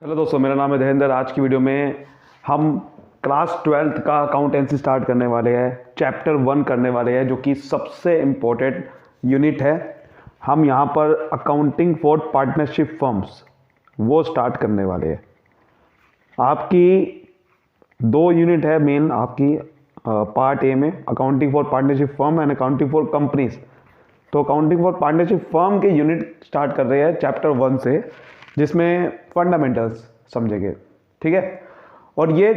Hello दोस्तों, मेरा नाम है धीरेन्द्र। आज की वीडियो में हम क्लास 12th का अकाउंटेंसी स्टार्ट करने वाले हैं। चैप्टर 1 करने वाले हैं, जो कि सबसे इम्पोर्टेंट यूनिट है। हम यहाँ पर अकाउंटिंग फॉर पार्टनरशिप फर्म्स वो स्टार्ट करने वाले हैं। आपकी दो यूनिट है मेन आपकी पार्ट ए में, accounting for partnership firm and accounting for companies. तो अकाउंटिंग फॉर पार्टनरशिप फर्म के यूनिट स्टार्ट कर रहे हैं चैप्टर 1 से, जिसमें फंडामेंटल्स समझेंगे। ठीक है, और ये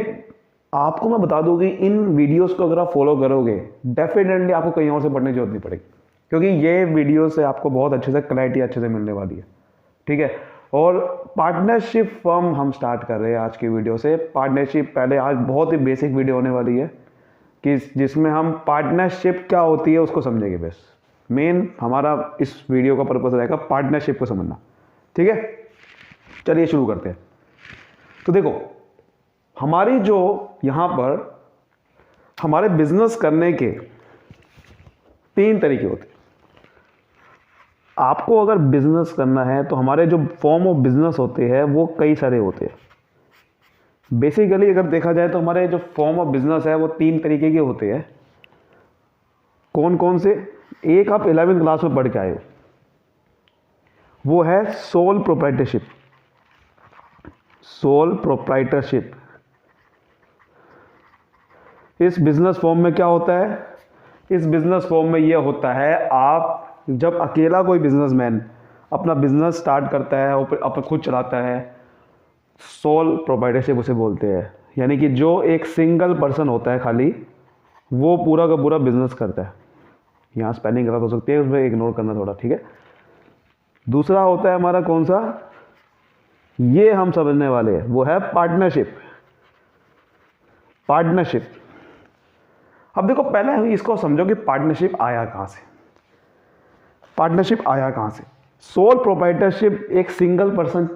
आपको मैं बता दूं कि इन वीडियोस को अगर आप फॉलो करोगे डेफिनेटली आपको कहीं और से पढ़ने की जरूरत नहीं पड़ेगी, क्योंकि ये वीडियो से आपको बहुत अच्छे से क्लैरिटी अच्छे से मिलने वाली है। ठीक है, और पार्टनरशिप फर्म हम स्टार्ट कर रहे हैं आज की वीडियो से। पार्टनरशिप पहले आज बहुत ही बेसिक वीडियो होने वाली है कि जिसमें हम पार्टनरशिप क्या होती है उसको समझेंगे। बस मेन हमारा इस वीडियो का पर्पस रहेगा पार्टनरशिप को समझना। ठीक है, चलिए शुरू करते हैं। तो देखो, हमारी जो यहां पर हमारे बिजनेस करने के 3 तरीके होते हैं। आपको अगर बिजनेस करना है तो हमारे जो फॉर्म ऑफ बिजनेस होते हैं वो कई सारे होते हैं। बेसिकली अगर देखा जाए तो हमारे जो फॉर्म ऑफ बिजनेस है वो 3 तरीके के होते हैं। कौन कौन से? एक आप 11वीं क्लास में पढ़ के आए हो, वो है सोल प्रोप्राइटरशिप। सोल प्रोप्राइटरशिप इस बिजनेस फॉर्म में क्या होता है? इस बिजनेस फॉर्म में यह होता है, आप जब अकेला कोई बिजनेसमैन अपना बिजनेस स्टार्ट करता है और अपना खुद चलाता है, सोल प्रोप्राइटरशिप उसे बोलते हैं। यानी कि जो एक सिंगल पर्सन होता है खाली, वो पूरा का पूरा बिजनेस करता है। यहाँ स्पेलिंग गलत हो सकती है, उसमें इग्नोर करना थोड़ा। ठीक है, दूसरा होता है हमारा कौन सा, ये हम समझने वाले हैं, वो है पार्टनरशिप। पार्टनरशिप, अब देखो पहले इसको समझो कि पार्टनरशिप आया कहां से। पार्टनरशिप आया कहां से? सोल प्रोप्राइटरशिप एक सिंगल पर्सन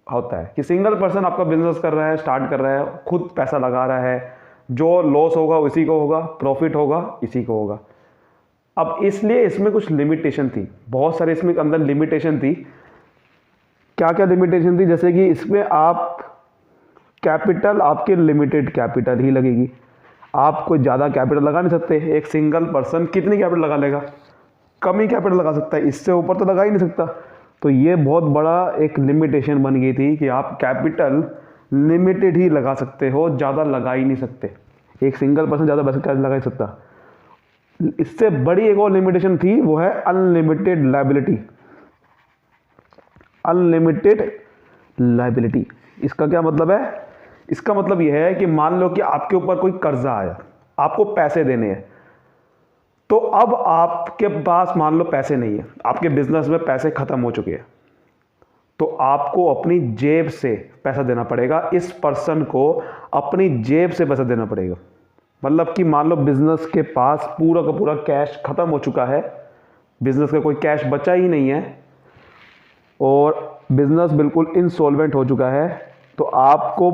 होता है कि सिंगल पर्सन आपका बिजनेस कर रहा है, स्टार्ट कर रहा है, खुद पैसा लगा रहा है, जो लॉस होगा उसी को होगा, प्रॉफिट होगा इसी को होगा। अब इसलिए इसमें कुछ लिमिटेशन थी, बहुत सारे इसमें अंदर लिमिटेशन थी। क्या क्या लिमिटेशन थी? जैसे कि इसमें आप कैपिटल, आपके लिमिटेड कैपिटल ही लगेगी। आप कोई ज़्यादा कैपिटल लगा नहीं सकते। एक सिंगल पर्सन कितनी कैपिटल लगा लेगा? कम ही कैपिटल लगा सकता है, इससे ऊपर तो लगा ही नहीं सकता। तो ये बहुत बड़ा एक लिमिटेशन बन गई थी कि आप कैपिटल लिमिटेड ही लगा सकते हो, ज़्यादा लगा ही नहीं सकते। एक सिंगल पर्सन ज़्यादा पैसा कैसे लगा ही सकता। इससे बड़ी एक और लिमिटेशन थी, वो है अनलिमिटेड लायबिलिटी। अनलिमिटेड लायबिलिटी, इसका क्या मतलब है? इसका मतलब यह है कि मान लो कि आपके ऊपर कोई कर्जा आया, आपको पैसे देने हैं, तो अब आपके पास मान लो पैसे नहीं है, आपके बिजनेस में पैसे खत्म हो चुके हैं, तो आपको अपनी जेब से पैसा देना पड़ेगा। इस पर्सन को अपनी जेब से पैसा देना पड़ेगा। मतलब कि मान लो बिजनेस के पास पूरा का पूरा कैश खत्म हो चुका है, बिजनेस का कोई कैश बचा ही नहीं है और बिजनेस बिल्कुल इंसॉल्वेंट हो चुका है, तो आपको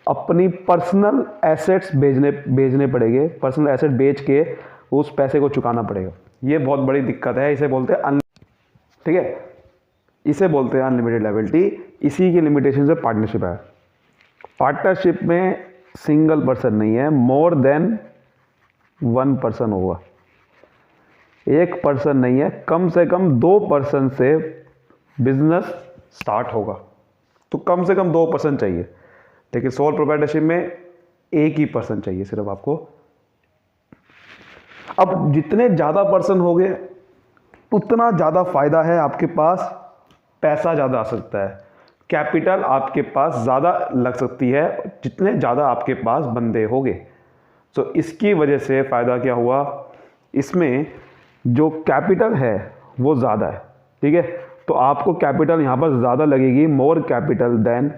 अपनी पर्सनल एसेट्स बेचने पड़ेंगे। पर्सनल एसेट बेच के उस पैसे को चुकाना पड़ेगा। ये बहुत बड़ी दिक्कत है, इसे बोलते हैं ठीक है, इसे बोलते हैं अनलिमिटेड लायबिलिटी। इसी की लिमिटेशन से पार्टनरशिप है। पार्टनरशिप में सिंगल पर्सन नहीं है, मोर देन 1 पर्सन होगा। एक पर्सन नहीं है, कम से कम 2 पर्सन से बिजनेस स्टार्ट होगा। तो कम से कम 2 पर्सन चाहिए, लेकिन सोल प्रोप्राइटरशिप में एक ही पर्सन चाहिए सिर्फ आपको। अब जितने ज़्यादा पर्सन हो गए उतना ज़्यादा फायदा है, आपके पास पैसा ज़्यादा आ सकता है, कैपिटल आपके पास ज़्यादा लग सकती है जितने ज़्यादा आपके पास बंदे होंगे। तो इसकी वजह से फ़ायदा क्या हुआ, इसमें जो कैपिटल है वो ज़्यादा है। ठीक है, तो आपको कैपिटल यहाँ पर ज़्यादा लगेगी, more capital than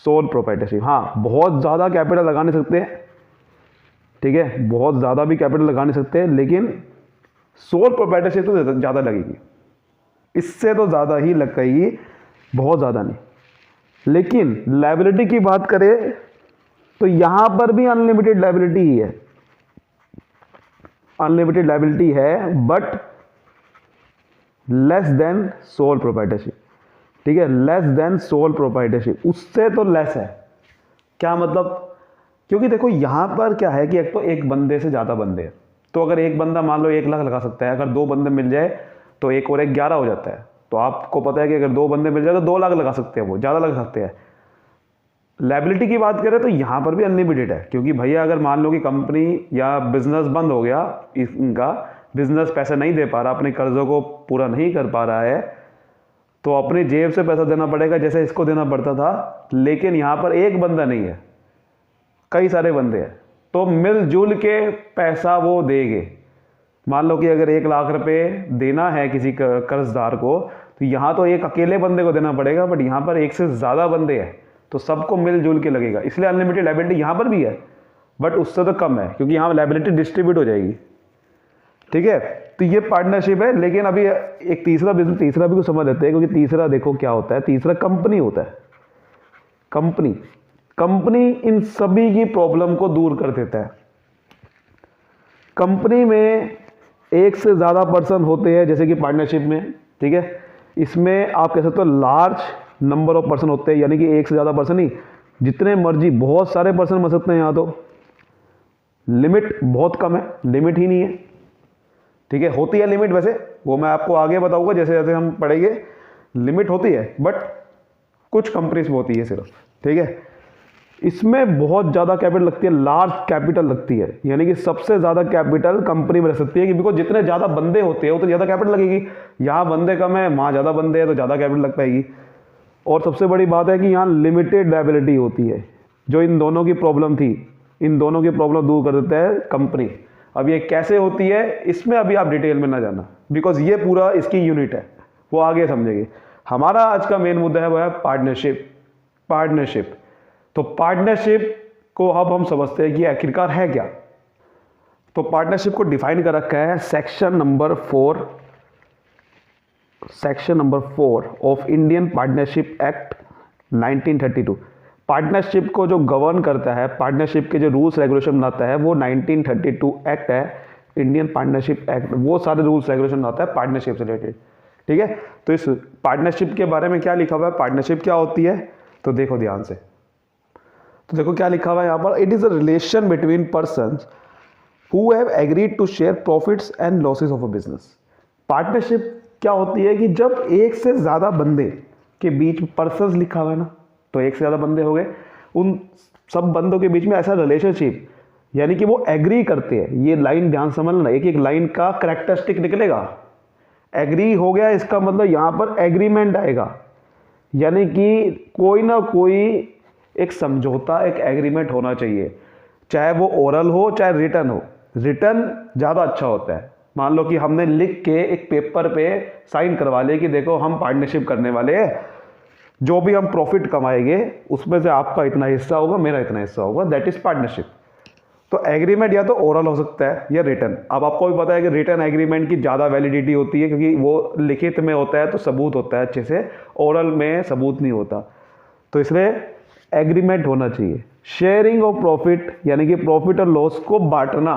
sole proprietorship. हाँ, बहुत ज़्यादा कैपिटल लगा नहीं सकते, ठीक है, बहुत ज़्यादा भी कैपिटल लगा नहीं सकते, लेकिन सोल प्रोप्राइटरशिप तो ज़्यादा लगेगी, इससे तो ज़्यादा ही लगेगी, बहुत ज़्यादा नहीं। लेकिन लायबिलिटी की बात करें तो यहाँ पर भी अनलिमिटेड लायबिलिटी ही है। अनलिमिटेड लायबिलिटी है, but less than sole proprietorship. ठीक है, लेस देन सोल प्रोप्राइटरशिप, उससे तो लेस है। क्या मतलब? क्योंकि देखो यहाँ पर क्या है कि एक तो एक बंदे से ज़्यादा बंदे हैं, तो अगर एक बंदा मान लो 1 लाख लगा सकता है, अगर 2 बंदे मिल जाए तो 1 और 1 11 हो जाता है। तो आपको पता है कि अगर 2 बंदे मिल जाए तो 2 लाख लगा सकते हैं, वो ज़्यादा लगा सकते हैं। लायबिलिटी की बात करें तो यहाँ पर भी अनलिमिटेड है, क्योंकि भैया अगर मान लो कि कंपनी या बिजनेस बंद हो गया, इनका बिजनेस पैसा नहीं दे पा रहा, अपने कर्जों को पूरा नहीं कर पा रहा है, तो अपनी जेब से पैसा देना पड़ेगा जैसे इसको देना पड़ता था। लेकिन यहाँ पर एक बंदा नहीं है, कई सारे बंदे हैं, तो मिलजुल के पैसा वो देंगे। मान लो कि अगर 1 लाख रुपए देना है किसी कर्जदार को, तो यहाँ तो एक अकेले बंदे को देना पड़ेगा, बट यहाँ पर एक से ज़्यादा बंदे हैं, तो सबको मिलजुल के लगेगा। इसलिए अनलिमिटेड लायबिलिटी यहाँ पर भी है, बट उससे तो कम है, क्योंकि यहाँ लायबिलिटी डिस्ट्रीब्यूट हो जाएगी। ठीक है, तो ये पार्टनरशिप है। लेकिन अभी एक तीसरा बिजनेस, तीसरा भी कुछ समझ लेते हैं, क्योंकि तीसरा देखो क्या होता है। तीसरा कंपनी होता है। कंपनी इन सभी की प्रॉब्लम को दूर कर देता है। कंपनी में एक से ज़्यादा पर्सन होते हैं, जैसे कि पार्टनरशिप में, ठीक है, इसमें आप कह सकते हो लार्ज नंबर ऑफ पर्सन होते हैं, यानी कि एक से ज़्यादा पर्सन नहीं, जितने मर्जी बहुत सारे पर्सन बन सकते हैं। यहाँ तो लिमिट बहुत कम है, लिमिट ही नहीं है। ठीक है, होती है लिमिट, वैसे वो मैं आपको आगे बताऊंगा जैसे जैसे हम पढ़ेंगे। लिमिट होती है, बट कुछ कंपनीज में होती है सिर्फ। ठीक है, इसमें बहुत ज़्यादा कैपिटल लगती है, लार्ज कैपिटल लगती है, यानी कि सबसे ज़्यादा कैपिटल कंपनी में रह सकती है, कि बिकॉज जितने ज़्यादा बंदे होते हैं उतनी ज़्यादा कैपिटल लगेगी। यहाँ बंदे कम है, वहाँ ज़्यादा बंदे हैं, तो ज़्यादा कैपिटल लग पाएगी। और सबसे बड़ी बात है कि यहाँ लिमिटेड लायबिलिटी होती है। जो इन दोनों की प्रॉब्लम थी, इन दोनों की प्रॉब्लम दूर कर देता है कंपनी। अब ये कैसे होती है, इसमें अभी आप डिटेल में ना जाना, बिकॉज ये पूरा इसकी यूनिट है, वो आगे समझेंगे। हमारा आज का मेन मुद्दा है वो है पार्टनरशिप। तो पार्टनरशिप को अब हम समझते हैं कि आखिरकार है क्या। तो पार्टनरशिप को डिफाइन कर रखा है section number 4 of Indian partnership act 1932। Partnership को जो गवर्न करता है, पार्टनरशिप के जो रूल्स रेगुलेशन बनाता है, वो 1932 एक्ट है, इंडियन पार्टनरशिप एक्ट। वो सारे रूल्स रेगुलेशन बनाता है पार्टनरशिप से रिलेटेड। ठीक है, तो इस पार्टनरशिप के बारे में क्या लिखा हुआ है, पार्टनरशिप क्या होती है, तो देखो ध्यान से। तो देखो क्या लिखा हुआ है यहाँ पर, it is a relation between persons who have agreed to share profits and losses of a business. Partnership क्या होती है कि जब एक से ज़्यादा बंदे के बीच, पर्सन्स लिखा हुआ है ना, तो एक से ज़्यादा बंदे हो गए, उन सब बंदों के बीच में ऐसा रिलेशनशिप, यानी कि वो एग्री करते हैं। ये लाइन ध्यान समझना, एक एक लाइन का कैरेक्टरिस्टिक निकलेगा। एग्री हो गया, इसका मतलब यहाँ पर एग्रीमेंट आएगा, यानी कि कोई ना कोई एक समझौता, एक एग्रीमेंट होना चाहिए, चाहे वो ओरल हो चाहे रिटर्न हो। रिटर्न ज़्यादा अच्छा होता है। मान लो कि हमने लिख के एक पेपर पे साइन करवा लिया कि देखो हम पार्टनरशिप करने वाले हैं, जो भी हम प्रॉफिट कमाएंगे उसमें से आपका इतना हिस्सा होगा, मेरा इतना हिस्सा होगा, दैट इज पार्टनरशिप। तो एग्रीमेंट या तो ओरल हो सकता है या रिटर्न। अब आपको भी पता है कि रिटर्न एग्रीमेंट की ज़्यादा वैलिडिटी होती है, क्योंकि वो लिखित में होता है तो सबूत होता है अच्छे से, ओरल में सबूत नहीं होता। तो इसलिए एग्रीमेंट होना चाहिए। शेयरिंग ऑफ प्रॉफिट, यानी कि प्रॉफिट और लॉस को बांटना,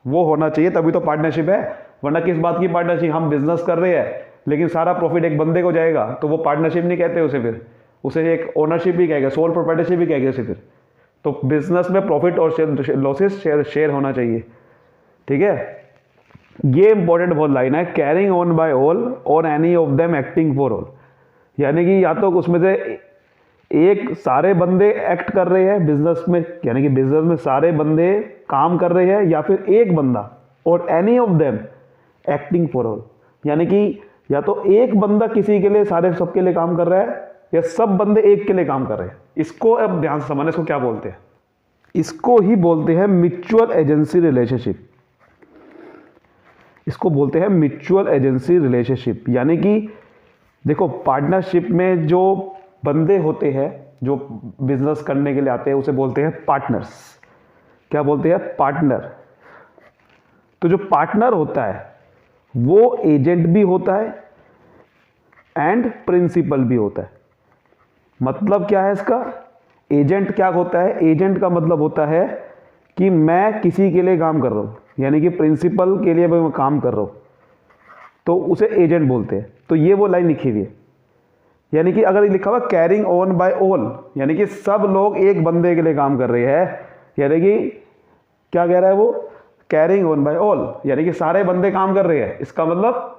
वो होना चाहिए, तभी तो पार्टनरशिप है। वरना किस बात की पार्टनरशिप, हम बिजनेस कर रहे हैं लेकिन सारा प्रॉफिट एक बंदे को जाएगा, तो वो पार्टनरशिप नहीं कहते उसे, फिर उसे एक ओनरशिप भी कहेगा, सोल प्रोप्राइटरशिप भी कहेगा उसे फिर। तो बिजनेस में प्रॉफिट और लॉसेस शेयर होना चाहिए। ठीक है, ये इंपॉर्टेंट बहुत लाइन है, carrying on by all or any of them acting for all, यानी कि या तो उसमें से एक सारे बंदे एक्ट कर रहे हैं बिजनेस में, यानी कि बिजनेस में सारे बंदे काम कर रहे हैं, या फिर एक बंदा, और any of them acting for all, यानी कि या तो एक बंदा किसी के लिए, सारे सबके लिए काम कर रहा है, या सब बंदे एक के लिए काम कर रहे हैं। इसको अब ध्यान से समझना, इसको क्या बोलते हैं, इसको ही बोलते हैं म्यूचुअल एजेंसी रिलेशनशिप। इसको बोलते हैं म्यूचुअल एजेंसी रिलेशनशिप। यानी कि देखो, पार्टनरशिप में जो बंदे होते हैं जो बिजनेस करने के लिए आते हैं उसे बोलते हैं पार्टनर्स। क्या बोलते हैं, पार्टनर। तो जो पार्टनर होता है वो एजेंट भी होता है एंड प्रिंसिपल भी होता है। मतलब क्या है इसका, एजेंट क्या होता है, एजेंट का मतलब होता है कि मैं किसी के लिए काम कर रहा हूं, यानी कि प्रिंसिपल के लिए मैं काम कर रहा हूं, तो उसे एजेंट बोलते हैं। तो ये वो लाइन लिखी हुई है, यानी कि अगर लिखा हुआ कैरिंग ऑन बाय ऑल, यानी कि सब लोग एक बंदे के लिए काम कर रहे हैं, यानी कि क्या कह रहा है वो, कैरिंग ऑन बाय ऑल, यानी कि सारे बंदे काम कर रहे हैं। इसका मतलब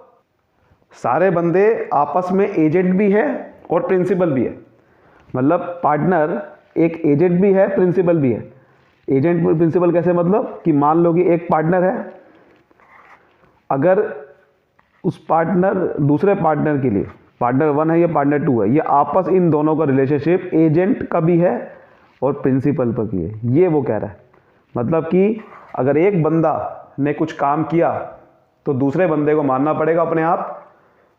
सारे बंदे आपस में एजेंट भी है और प्रिंसिपल भी है। मतलब पार्टनर एक एजेंट भी है, प्रिंसिपल भी है। एजेंट प्रिंसिपल कैसे, मतलब कि मान लो कि एक पार्टनर है, अगर उस पार्टनर दूसरे पार्टनर के लिए, पार्टनर 1 है या पार्टनर 2 है, ये आपस इन दोनों का रिलेशनशिप एजेंट का भी है और प्रिंसिपल पर भी है, ये वो कह रहा है। मतलब कि अगर एक बंदा ने कुछ काम किया तो दूसरे बंदे को मानना पड़ेगा अपने आप,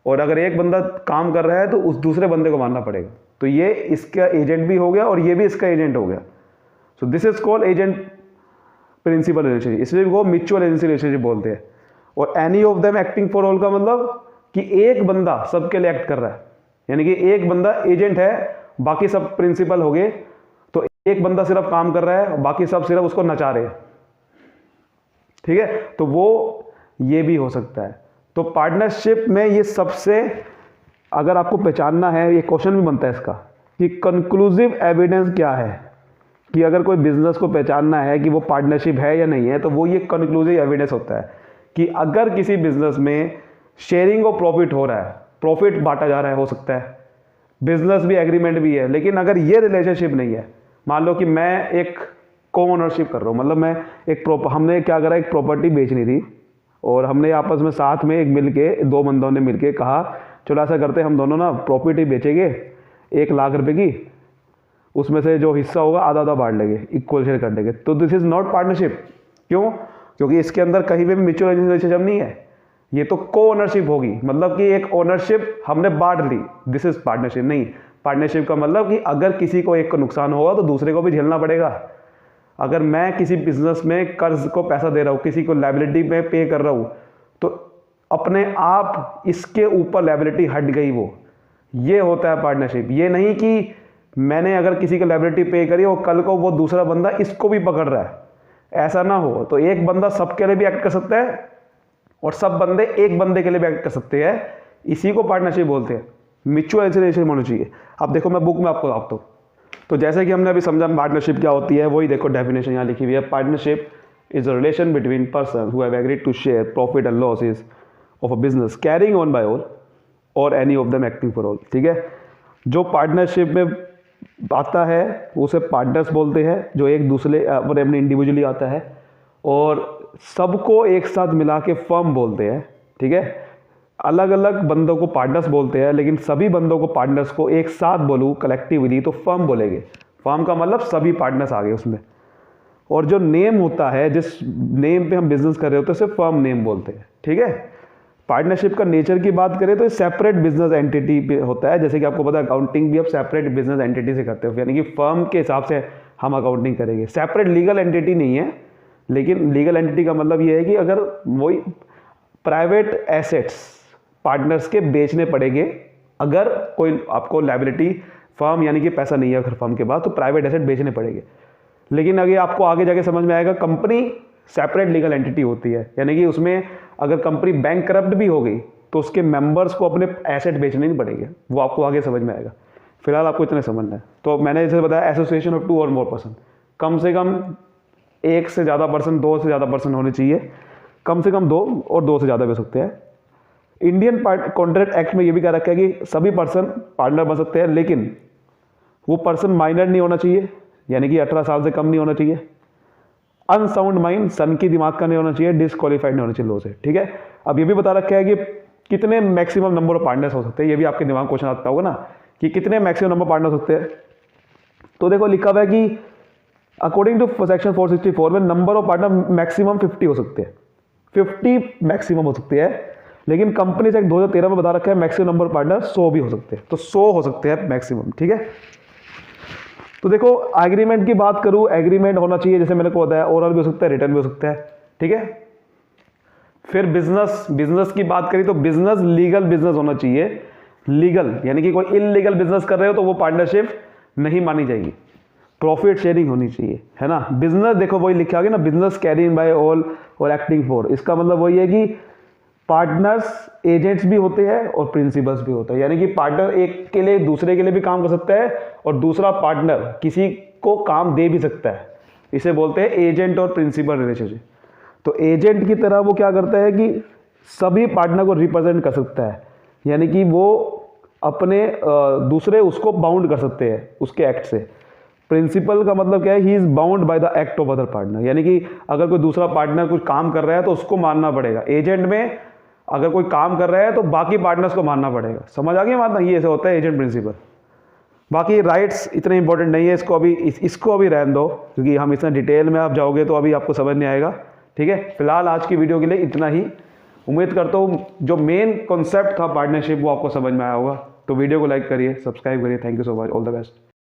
और अगर एक बंदा काम कर रहा है तो उस दूसरे बंदे को मानना पड़ेगा। तो ये इसका एजेंट भी हो गया और ये भी इसका एजेंट हो गया। So this is called agent principal relationship, इसलिए वो म्यूचुअल एजेंसी रिलेशनशिप बोलते हैं। और any of them acting for all का मतलब कि एक बंदा सबके लिए एक्ट कर रहा है, यानी कि एक बंदा एजेंट है, बाकी सब प्रिंसिपल हो गए। तो एक बंदा सिर्फ काम कर रहा है, बाकी सब सिर्फ उसको नचा रहे हैं, ठीक है। तो वो ये भी हो सकता है। तो पार्टनरशिप में ये सबसे, अगर आपको पहचानना है, ये क्वेश्चन भी बनता है इसका कि कंक्लूसिव एविडेंस क्या है, कि अगर कोई बिजनेस को पहचानना है कि वो पार्टनरशिप है या नहीं है, तो वो ये कंक्लूसिव एविडेंस होता है कि अगर किसी बिजनेस में शेयरिंग ऑफ प्रॉफिट हो रहा है, प्रॉफिट बांटा जा रहा है, हो सकता है बिजनेस भी, एग्रीमेंट भी है, लेकिन अगर ये रिलेशनशिप नहीं है, मान लो कि मैं एक को ओनरशिप कर रहा हूँ, मतलब मैं हमने क्या करा, एक प्रॉपर्टी बेचनी थी और हमने आपस में साथ में एक मिलके, दो बंदों ने मिलके कहा चलो ऐसा करते हैं हम दोनों ना प्रॉपर्टी बेचेंगे 1 लाख रुपए की, उसमें से जो हिस्सा होगा आधा आधा बांट लेंगे, इक्वल शेयर कर लेंगे। तो दिस इज नॉट पार्टनरशिप। क्यों? क्योंकि इसके अंदर कहीं पे भी म्यूचुअल रिलेशनशिप नहीं है, ये तो को ओनरशिप होगी, मतलब कि एक ओनरशिप हमने बांट ली, दिस इज पार्टनरशिप नहीं। पार्टनरशिप का मतलब कि अगर किसी को एक को नुकसान होगा तो दूसरे को भी झेलना पड़ेगा। अगर मैं किसी बिजनेस में कर्ज को पैसा दे रहा हूँ, किसी को लायबिलिटी में पे कर रहा हूँ, तो अपने आप इसके ऊपर लायबिलिटी हट गई, वो ये होता है पार्टनरशिप। ये नहीं कि मैंने अगर किसी को लायबिलिटी पे करी और कल को वो दूसरा बंदा इसको भी पकड़ रहा है, ऐसा ना हो। तो एक बंदा सबके लिए भी एक्ट कर सकता है और सब बंदे एक बंदे के लिए भी एक्ट कर सकते हैं, इसी को पार्टनरशिप बोलते हैं। म्यूचुअल रिलेशनशिप होना चाहिए। अब देखो मैं बुक में आपको बताता हूँ। तो जैसे कि हमने अभी समझा पार्टनरशिप क्या होती है, वही देखो डेफिनेशन यहाँ लिखी हुई है। Partnership is a relation between person who have agreed to share profit and losses of a business carrying on by all or any of them acting for all, ठीक है। जो पार्टनरशिप में आता है उसे पार्टनर्स बोलते हैं, जो एक दूसरे अपने इंडिविजुअली आता है, और सबको एक साथ मिला के फर्म बोलते हैं, ठीक है। अलग अलग बंदों को पार्टनर्स बोलते हैं, लेकिन सभी बंदों को पार्टनर्स को एक साथ बोलूँ कलेक्टिवली तो फर्म बोलेंगे। फर्म का मतलब सभी पार्टनर्स आ गए उसमें। और जो नेम होता है, जिस नेम पे हम बिजनेस कर रहे होते हैं उसे फर्म नेम बोलते हैं, ठीक है। पार्टनरशिप का नेचर की बात करें तो सेपरेट बिजनेस एंटिटी पे होता है, जैसे कि आपको पता है अकाउंटिंग भी अब सेपरेट बिजनेस एंटिटी से करते हो, यानी कि फर्म के हिसाब से हम अकाउंटिंग करेंगे। सेपरेट लीगल एंटिटी नहीं है, लेकिन लीगल एंटिटी का मतलब ये है कि अगर वही प्राइवेट एसेट्स पार्टनर्स के बेचने पड़ेंगे, अगर कोई आपको लायबिलिटी फर्म यानी कि पैसा नहीं है अगर फर्म के पास, तो प्राइवेट एसेट बेचने पड़ेंगे। लेकिन अगर आपको आगे जाके समझ में आएगा, कंपनी सेपरेट लीगल एंटिटी होती है, यानी कि उसमें अगर कंपनी बैंक करप्ट भी हो गई तो उसके मेंबर्स को अपने एसेट बेचने नहीं पड़ेंगे, वो आपको आगे समझ में आएगा। फिलहाल आपको इतने समझना है। तो मैंने जैसे बताया एसोसिएशन ऑफ 2 और मोर पर्सन, कम से कम 1 से ज़्यादा पर्सन, 2 से ज़्यादा पर्सन होने चाहिए, कम से कम 2 और 2 से ज़्यादा भी हो सकते हैं। इंडियन कॉन्ट्रैक्ट एक्ट में ये भी कह रखा है कि सभी पर्सन पार्टनर बन सकते हैं, लेकिन वो पर्सन माइनर नहीं होना चाहिए, यानी कि 18 साल से कम नहीं होना चाहिए, अनसाउंड माइंड, सन की दिमाग का नहीं होना चाहिए, डिस्क्वालीफाइड नहीं होना चाहिए लॉ से, ठीक है। अब ये भी बता रखा है कि कितने मैक्सिमम नंबर ऑफ पार्टनर्स हो सकते हैं, ये भी आपके दिमाग क्वेश्चन आता होगा ना कि कितने मैक्सिमम नंबर पार्टनर्स होते हैं। तो देखो लिखा हुआ है कि अकॉर्डिंग टू सेक्शन 464 में नंबर ऑफ पार्टनर मैक्सिमम 50 हो सकते हैं, 50 मैक्सिमम हो सकते हैं, लेकिन कंपनी एक्ट 2013 में बता रखा है मैक्सिमम नंबर पार्टनर 100 भी हो सकते हैं, तो 100 हो सकते हैं मैक्सिमम, ठीक है। तो देखो एग्रीमेंट की बात करूं, एग्रीमेंट होना चाहिए, जैसे मैंने को बताया ओरल भी हो सकता है, रिटर्न भी हो सकता है, ठीक है। फिर बिजनेस की बात करी तो बिजनेस लीगल बिजनेस होना चाहिए, लीगल यानी कि कोई इलीगल बिजनेस कर रहे हो तो वो पार्टनरशिप नहीं मानी जाएगी। प्रॉफिट शेयरिंग होनी चाहिए, है ना। बिजनेस देखो वही लिखा गया ना, बिजनेस कैरिंग बाय ऑल और एक्टिंग फॉर, इसका मतलब वही है कि पार्टनर्स एजेंट्स भी होते हैं और प्रिंसिपल्स भी होते हैं, यानी कि पार्टनर एक के लिए दूसरे के लिए भी काम कर सकता है और दूसरा पार्टनर किसी को काम दे भी सकता है। इसे बोलते हैं एजेंट और प्रिंसिपल रिलेशनशिप। तो एजेंट की तरह वो क्या करता है कि सभी पार्टनर को रिप्रेजेंट कर सकता है, यानी कि वो अपने दूसरे उसको बाउंड कर सकते हैं उसके एक्ट से। प्रिंसिपल का मतलब क्या है, he is bound by the act of other partner, यानी कि अगर कोई दूसरा पार्टनर कुछ काम कर रहा है तो उसको मानना पड़ेगा। एजेंट में अगर कोई काम कर रहा है तो बाकी पार्टनर्स को मानना पड़ेगा। समझ आ गया बात ना, ये ऐसे होता है एजेंट प्रिंसिपल। बाकी राइट्स इतने इंपॉर्टेंट नहीं है, इसको अभी रहने दो, क्योंकि हम इसमें डिटेल में आप जाओगे तो अभी आपको समझ नहीं आएगा। ठीक है, फिलहाल आज की वीडियो के लिए इतना ही। उम्मीद करता हूँ जो मेन कॉन्सेप्ट था पार्टनरशिप वो आपको समझ में आया होगा। तो वीडियो को लाइक करिए, सब्सक्राइब करिए। Thank you so much, all the best.